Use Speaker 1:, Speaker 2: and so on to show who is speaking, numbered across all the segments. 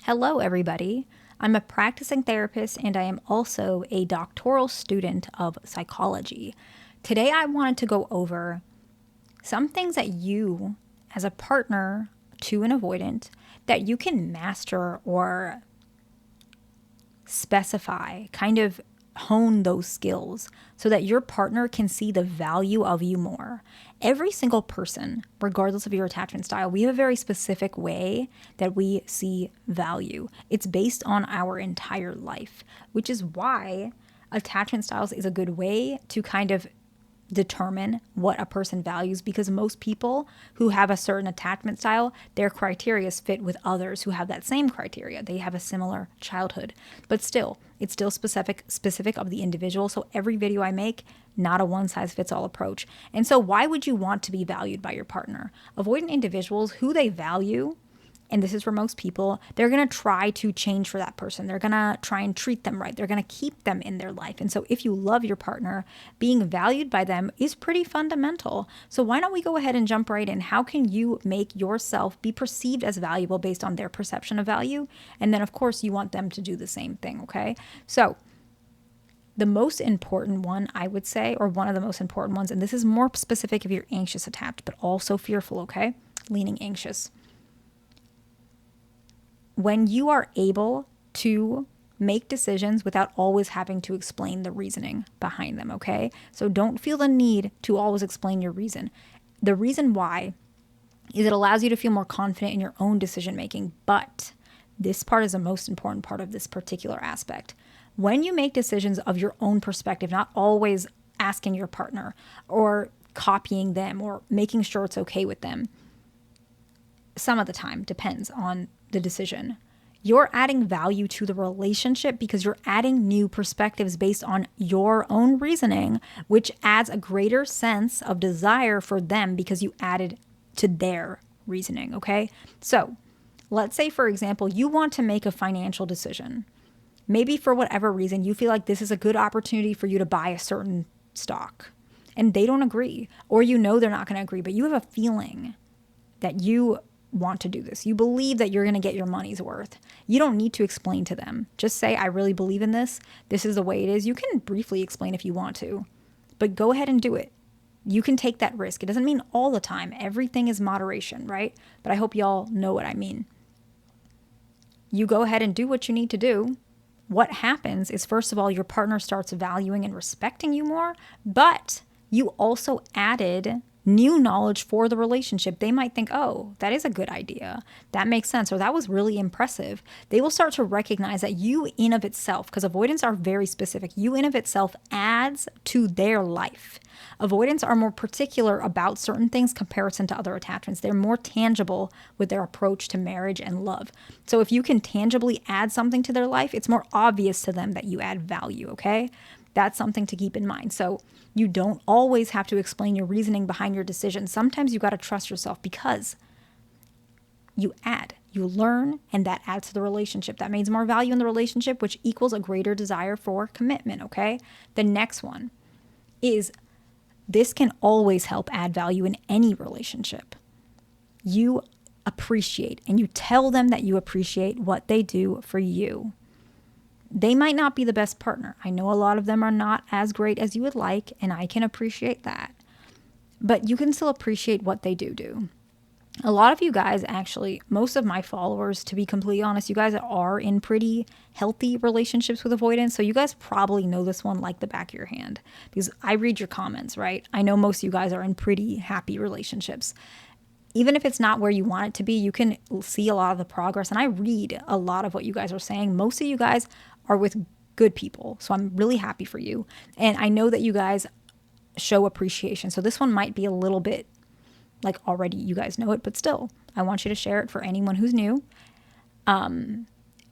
Speaker 1: Hello, everybody. I'm a practicing therapist and I am also a doctoral student of psychology. Today, I wanted to go over some things that you, as a partner to an avoidant, that you can master or specify, kind of hone those skills so that your partner can see the value of you more. Every single person, regardless of your attachment style, we have a very specific way that we see value. It's based on our entire life, which is why attachment styles is a good way to kind of determine what a person values, because most people who have a certain attachment style, their criteria fit with others who have that same criteria. They have a similar childhood, but still, it's still specific of the individual. So every video I make, not a one size fits all approach. And so why would you want to be valued by your partner? Avoidant individuals, who they value, and this is for most people, they're going to try to change for that person. They're going to try and treat them right. They're going to keep them in their life. And so if you love your partner, being valued by them is pretty fundamental. So why don't we go ahead and jump right in? How can you make yourself be perceived as valuable based on their perception of value? And then, of course, you want them to do the same thing, okay? So the most important one, I would say, or one of the most important ones, and this is more specific if you're anxious attached, but also fearful, okay? Leaning anxious. When you are able to make decisions without always having to explain the reasoning behind them, okay? So don't feel the need to always explain your reason. The reason why is it allows you to feel more confident in your own decision making, but this part is the most important part of this particular aspect. When you make decisions of your own perspective, not always asking your partner or copying them or making sure it's okay with them, some of the time, depends on the decision. You're adding value to the relationship because you're adding new perspectives based on your own reasoning, which adds a greater sense of desire for them because you added to their reasoning, okay? So let's say, for example, you want to make a financial decision. Maybe for whatever reason, you feel like this is a good opportunity for you to buy a certain stock and they don't agree, or you know they're not going to agree, but you have a feeling that you want to do this. You believe that you're going to get your money's worth. You don't need to explain to them. Just say, I really believe in this. This is the way it is. You can briefly explain if you want to, but go ahead and do it. You can take that risk. It doesn't mean all the time. Everything is moderation, right? But I hope y'all know what I mean. You go ahead and do what you need to do. What happens is, first of all, your partner starts valuing and respecting you more, but you also added new knowledge for the relationship. They might think, oh, that is a good idea. That makes sense. Or that was really impressive. They will start to recognize that you in of itself, because avoidants are very specific, you in of itself adds to their life. Avoidants are more particular about certain things comparison to other attachments. They're more tangible with their approach to marriage and love. So if you can tangibly add something to their life, it's more obvious to them that you add value, okay? That's something to keep in mind. So you don't always have to explain your reasoning behind your decision. Sometimes you got to trust yourself because you add, you learn, and that adds to the relationship. That means more value in the relationship, which equals a greater desire for commitment, okay? The next one is this can always help add value in any relationship. You appreciate, and you tell them that you appreciate what they do for you. They might not be the best partner. I know a lot of them are not as great as you would like, and I can appreciate that. But you can still appreciate what they do. A lot of you guys, actually, most of my followers, to be completely honest, you guys are in pretty healthy relationships with avoidance. So you guys probably know this one like the back of your hand because I read your comments, right? I know most of you guys are in pretty happy relationships. Even if it's not where you want it to be, you can see a lot of the progress. And I read a lot of what you guys are saying. Most of you guys are with good people. So I'm really happy for you. And I know that you guys show appreciation. So this one might be a little bit like already you guys know it, but still, I want you to share it for anyone who's new.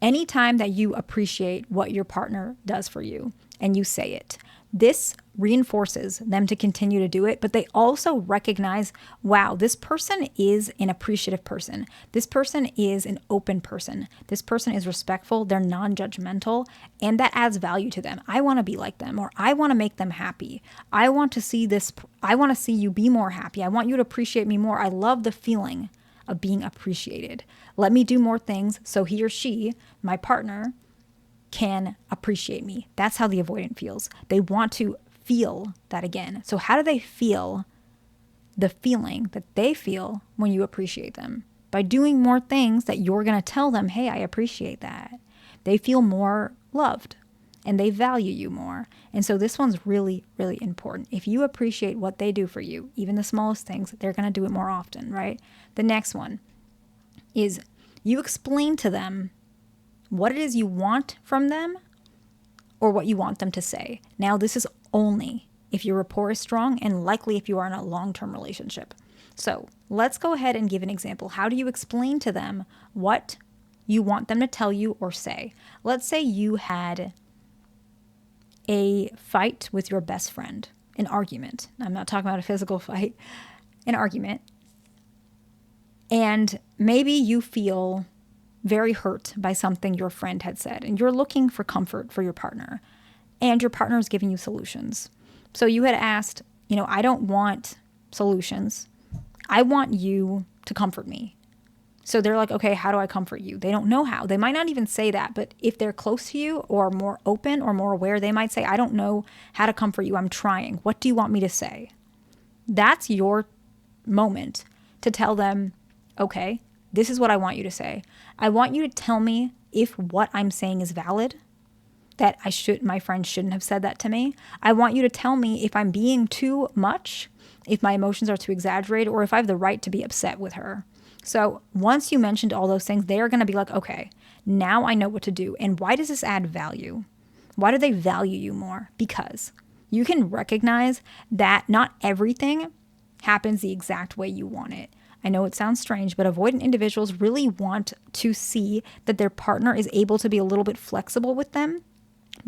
Speaker 1: Anytime that you appreciate what your partner does for you and you say it, this reinforces them to continue to do it, but they also recognize, wow, this person is an appreciative person. This person is an open person. This person is respectful. They're non-judgmental, and that adds value to them. I want to be like them, or I want to make them happy. I want to see this. I want to see you be more happy. I want you to appreciate me more. I love the feeling of being appreciated. Let me do more things so he or she, my partner, can appreciate me. That's how the avoidant feels. They want to feel that again. So how do they feel the feeling that they feel when you appreciate them? By doing more things that you're going to tell them, hey, I appreciate that. They feel more loved and they value you more. And so this one's really, really important. If you appreciate what they do for you, even the smallest things, they're going to do it more often, right? The next one is you explain to them what it is you want from them or what you want them to say. Now, this is only if your rapport is strong and likely if you are in a long-term relationship. So let's go ahead and give an example. How do you explain to them what you want them to tell you or say? Let's say you had a fight with your best friend, an argument. I'm not talking about a physical fight, an argument. And maybe you feel very hurt by something your friend had said, and you're looking for comfort for your partner, and your partner is giving you solutions. So you had asked, I don't want solutions. I want you to comfort me. So they're like, okay, how do I comfort you? They don't know how. They might not even say that, but if they're close to you or more open or more aware, they might say, I don't know how to comfort you. I'm trying. What do you want me to say? That's your moment to tell them, okay, this is what I want you to say. I want you to tell me if what I'm saying is valid, that my friend shouldn't have said that to me. I want you to tell me if I'm being too much, if my emotions are too exaggerated, or if I have the right to be upset with her. So once you mentioned all those things, they are going to be like, okay, now I know what to do. And why does this add value? Why do they value you more? Because you can recognize that not everything happens the exact way you want it. I know it sounds strange, but avoidant individuals really want to see that their partner is able to be a little bit flexible with them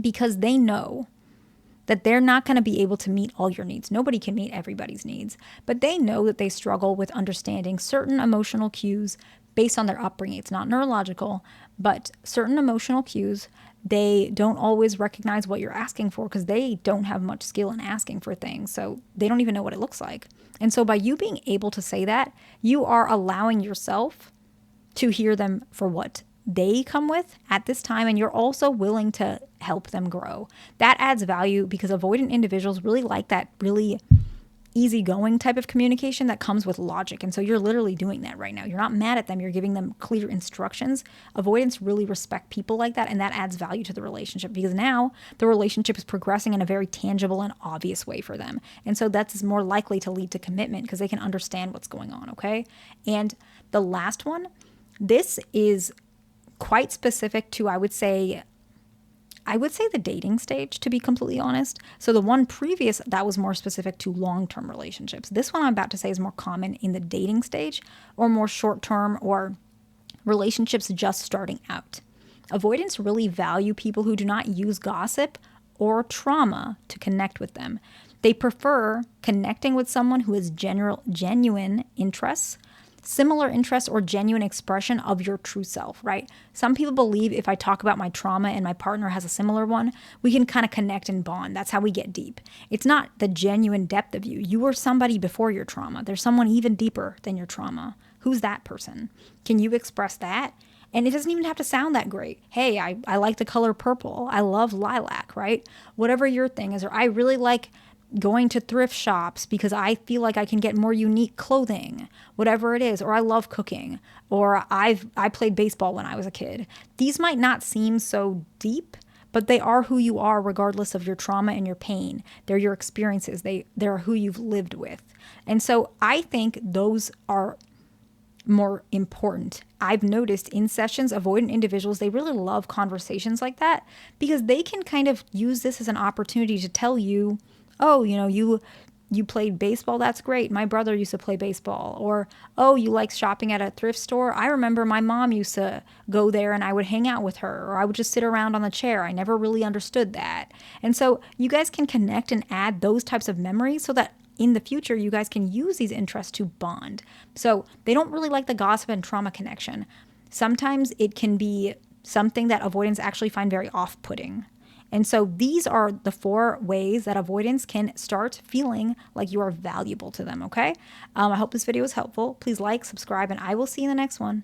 Speaker 1: because they know that they're not going to be able to meet all your needs. Nobody can meet everybody's needs, but they know that they struggle with understanding certain emotional cues based on their upbringing. It's not neurological, but certain emotional cues, they don't always recognize what you're asking for because they don't have much skill in asking for things. So they don't even know what it looks like. And so by you being able to say that, you are allowing yourself to hear them for what they come with at this time, and you're also willing to help them grow. That adds value because avoidant individuals really like that really easygoing type of communication that comes with logic. And so you're literally doing that right now. You're not mad at them. You're giving them clear instructions. Avoidants really respect people like that, and that adds value to the relationship because now the relationship is progressing in a very tangible and obvious way for them. And so that's more likely to lead to commitment because they can understand what's going on, okay? And the last one, this is quite specific to, I would say the dating stage, to be completely honest. So the one previous, that was more specific to long-term relationships. This one I'm about to say is more common in the dating stage or more short-term or relationships just starting out. Avoidants really value people who do not use gossip or trauma to connect with them. They prefer connecting with someone who has genuine interests, similar interest, or genuine expression of your true self, right? Some people believe if I talk about my trauma and my partner has a similar one, we can kind of connect and bond. That's how we get deep. It's not the genuine depth of you. You were somebody before your trauma. There's someone even deeper than your trauma. Who's that person? Can you express that? And it doesn't even have to sound that great. Hey, I like the color purple. I love lilac, right? Whatever your thing is, or I really like going to thrift shops because I feel like I can get more unique clothing, whatever it is, or I love cooking, or I played baseball when I was a kid. These might not seem so deep, but they are who you are regardless of your trauma and your pain. They're your experiences. They're who you've lived with. And so I think those are more important. I've noticed in sessions, avoidant individuals, they really love conversations like that because they can kind of use this as an opportunity to tell you, oh, you played baseball. That's great. My brother used to play baseball. Or, oh, you like shopping at a thrift store. I remember my mom used to go there and I would hang out with her, or I would just sit around on the chair. I never really understood that. And so you guys can connect and add those types of memories so that in the future, you guys can use these interests to bond. So they don't really like the gossip and trauma connection. Sometimes it can be something that avoidants actually find very off-putting. And so these are the 4 ways that avoidants can start feeling like you are valuable to them, okay? I hope this video was helpful. Please like, subscribe, and I will see you in the next one.